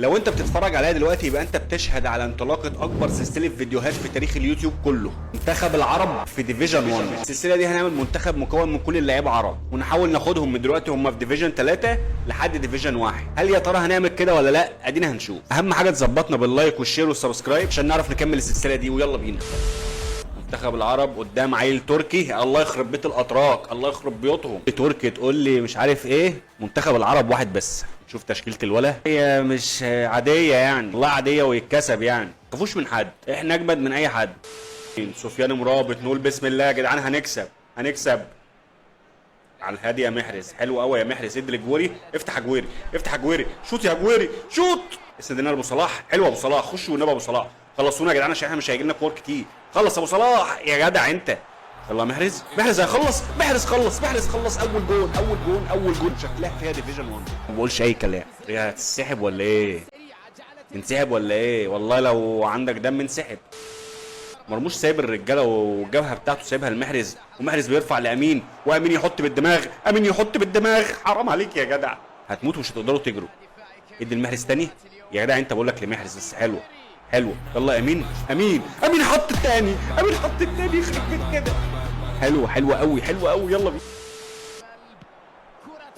لو انت بتتفرج عليها دلوقتي يبقى انت بتشهد على انطلاقه اكبر سلسله فيديوهات في تاريخ اليوتيوب كله، منتخب العرب في ديفيجن 1. السلسله دي هنعمل منتخب مكون من كل اللعيبه عرب، ونحاول ناخدهم من دلوقتي هم في ديفيجن 3 لحد ديفيجن 1. هل يا ترى هنعمل كده ولا لا؟ ادينا هنشوف. اهم حاجه تظبطنا باللايك والشير والسبسكرايب عشان نعرف نكمل السلسله دي، ويلا بينا. منتخب العرب قدام عيل تركي، الله يخرب بيت الاتراك، الله يخرب بيوتهم. تركي تقول لي مش عارف ايه، منتخب العرب واحد بس. شوف تشكيله الولا، هي مش عاديه يعني، والله عاديه ويتكسب يعني، ما تخافوش من حد، احنا اجمد من اي حد. سفيان مرابط، نقول بسم الله يا جدعان، هنكسب على الهادي يا محرز. حلو قوي يا محرز، ادي لجويري، افتح يا جويري، افتح يا جويري، شوط يا جويري، شوط. استدينا ابو صلاح، حلو ابو صلاح، خش والنبي ابو صلاح، خلصونا يا جدعان عشان احنا مش هيجي لنا كور كتير. خلص ابو صلاح يا جدع انت. يلا محرز، محرز هيخلص، محرز خلص، محرز خلص. اول جون شكلها فيها ديفيجن 1. ما بقولش اي كلام. هي هتسحب ولا ايه؟ انسحب ولا ايه؟ والله لو عندك دم انسحب. مرموش سايب الرجاله والجبهه بتاعته سايبها لمحرز، ومحرز بيرفع لامين، وامين يحط بالدماغ، امين يحط بالدماغ. حرام عليك يا جدع، هتموت ومش هتقدروا تجروا. ادي المحرز تاني يا جدع انت، بقول لك لمحرز بس. حلوه يلا امين، امين حط التاني، يخرب بيت كده. حلوه قوي يلا بينا.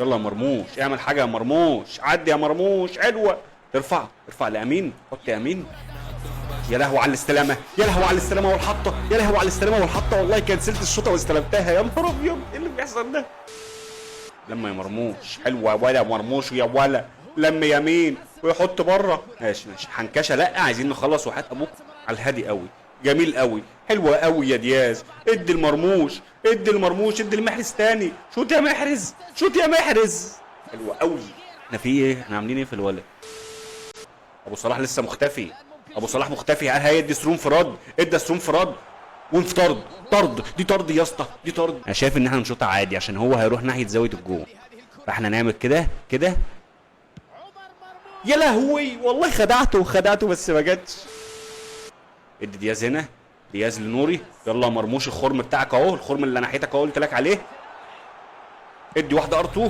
يلا يا مرموش، اعمل حاجه يا مرموش، عدي يا مرموش. حلوه، ارفع لامين، حط يا امين. يا لهوي على الاستلامه، والحطه، والله كنسلت الشوطه واستلمتها. يا نهار ابيض، ايه اللي بيحصل ده؟ لما يا مرموش، حلوه ولا مرموش يا ولا. لم يمين ويحط بره. ماشي حنكشه، لا عايزين نخلص وحياه ابوك. على الهادي قوي، جميل قوي، حلوه قوي يا دياز. ادي المرموش، ادي المحرز تاني. شوت يا محرز، حلوه قوي. احنا في ايه؟ احنا عاملين ايه في الولد؟ ابو صلاح لسه مختفي، هل هيدي سرو انفراد؟ ادى سرو انفراد وانفراد. طرد يا اسطى، انا شايف ان احنا نشوطها عادي عشان هو هيروح ناحيه زاويه الجول، فاحنا نعمل كده. يا لهوي والله خدعته بس ما جاتش. ادي دياز هنا، دياز لنوري. يلا مرموش، الخرم بتاعك اهو، الخرم اللي ناحيتك اهو قلت لك عليه. ادي واحده ار2.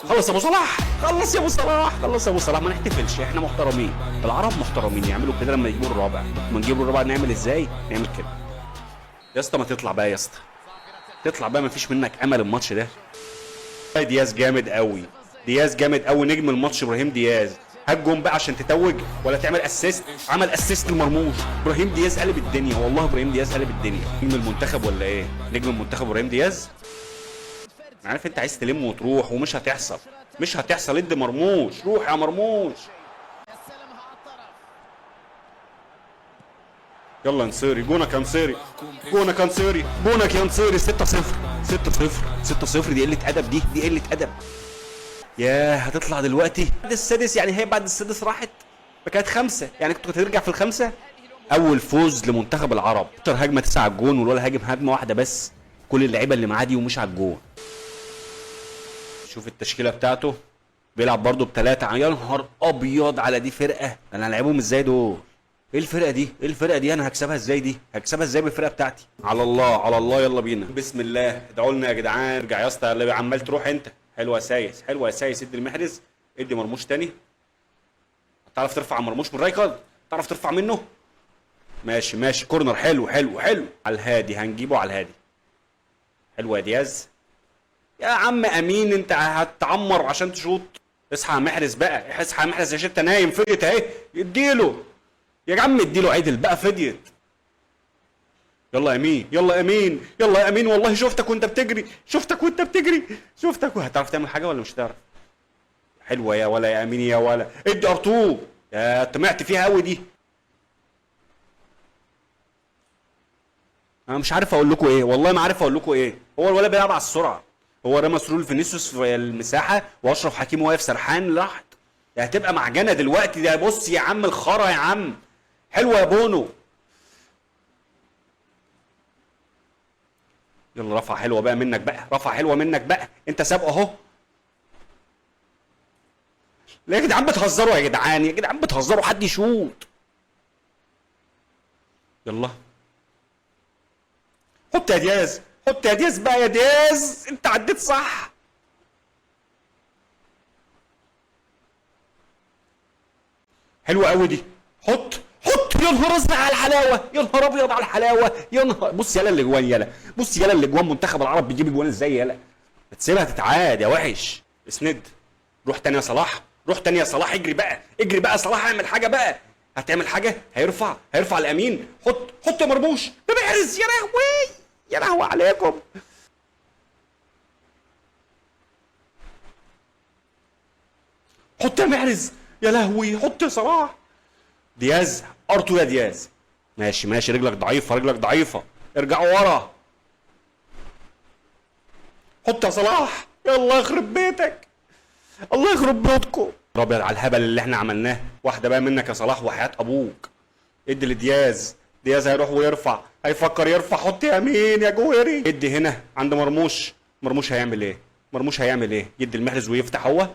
خلص يا ابو صلاح، خلص يا ابو صلاح. ما نحتفلش، احنا محترمين، العرب محترمين، يعملوا كده لما يجيبوا الرابع. ما نجيبوا الرابع نعمل ازاي؟ نعمل كده يا اسطى. ما تطلع بقى يا اسطى، ما فيش منك امل الماتش ده. دياز جامد قوي، نجم الماتش ابراهيم دياز. هات جون بقى عشان تتوج ولا تعمل اسيست. عمل اسيست لمرموش. ابراهيم دياز قلب الدنيا، والله ابراهيم دياز قلب الدنيا. نجم المنتخب ولا ايه؟ نجم المنتخب ابراهيم دياز. انا عارف انت عايز تلم وتروح ومش هتحصل، ادي مرموش، روح يا مرموش. يلا نصيري، جونك يا نصيري، جونك يا نصيري. 6-0 دي قله ادب، دي قله ادب. ياه، هتطلع دلوقتي بعد السادس يعني، هي بعد السادس راحت، فكانت 5 يعني، كنت هترجع في ال5. اول فوز لمنتخب العرب، اكتر هجمه 9 على الجون، والولا هاجم هجمه واحده بس، كل اللعيبه اللي معاه دي ومش على الجون. شوف التشكيله بتاعته، بيلعب برضه ب3. يا نهار ابيض على دي فرقه، انا هلعبهم ازاي دول؟ ايه الفرقه دي؟ انا هكسبها ازاي بالفرقه بتاعتي؟ على الله يلا بينا، بسم الله. ادعوا لنا يا جدعان. ارجع يا اسطى، اللي عمال تروح انت. حلوه يا سايس، ادي المحرز، ادي مرموش تاني. تعرف ترفع مرموش من رايكارد؟ تعرف ترفع منه؟ ماشي كورنر، حلو على الهادي، هنجيبه على الهادي. حلوه يا دياز. يا عم امين، انت هتعمر عشان تشوط. اصحى يا محرز بقى، عشان انت نايم. فديت اهي، اديله يا عم، اديله عدل بقى، فديت. يلا يا امين، والله شفتك وانت بتجري، هتعرف تعمل حاجه ولا مش هتعرف؟ حلوه يا ولا، يا امين يا ولا. ادي ار2. يا طمعت فيها قوي دي. انا مش عارف اقول لكم ايه، والله ما عارف اقول لكم ايه. هو الولد بيلعب على السرعه، هو رمى سرور فينيسيوس في المساحه، واشرف حكيمي واقف سرحان راحت. هتبقى معجنه دلوقتي ده. بص يا عم الخرا يا عم، حلوه يا بونو. يلا رفعه حلوه بقى منك بقى، انت سابقه اهو. لا يا جدعان بتهزروا، حد يشوط. يلا حط يا دياز بقى يا دياز، انت عديت صح. حلوه قوي دي. حط يا نهار ازرق على الحلاوه، يا نهار ابيض على الحلاوه، يا نهار. بص يالا اللي جوان يالا، بص يالا اللي جوان منتخب العرب بيجيب جوان ازاي يالا. بتسيبها تتعاد يا وحش. اسند. روح تاني يا صلاح، روح تاني يا صلاح. اجري بقى، اجري بقى يا صلاح، اعمل حاجه بقى. هتعمل حاجه؟ هيرفع الامين. حط يا مرموش. ده محرز. يا لهوي يا لهوي عليكم. حط يا محرز. يا لهوي. حط يا صلاح. دياز ارتو يا دياز. ماشي رجلك ضعيفه. ارجعوا ورا. حط يا صلاح. يلا يخرب بيتك، الله يخرب بيوتكم. ابيض على الهبل اللي احنا عملناه. واحده بقى منك يا صلاح وحياه ابوك. ادي لدياز. دياز هيروح ويرفع، هيفكر يرفع. حط يمين يا جوهري. ادي هنا عند مرموش هيعمل ايه؟ يدي المحرز ويفتح هو.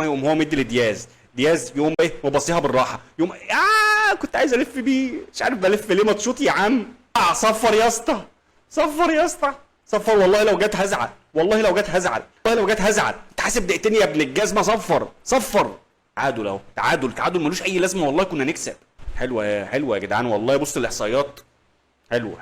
يقوم هو مدي لدياز. دياز يقوم ايه مبصيها بالراحه. يقوم كنت عايز الف بيه، مش عارف بلف ليه. ما تشوط يا عم. صفر يا اسطى. والله لو جت هزعل. انت حاسب دقيقتين يا ابن الجزمه. صفر. تعادل اهو. تعادل ملوش اي لازمه والله. كنا نكسب. حلوه يا جدعان والله. بص الاحصائيات. حلو.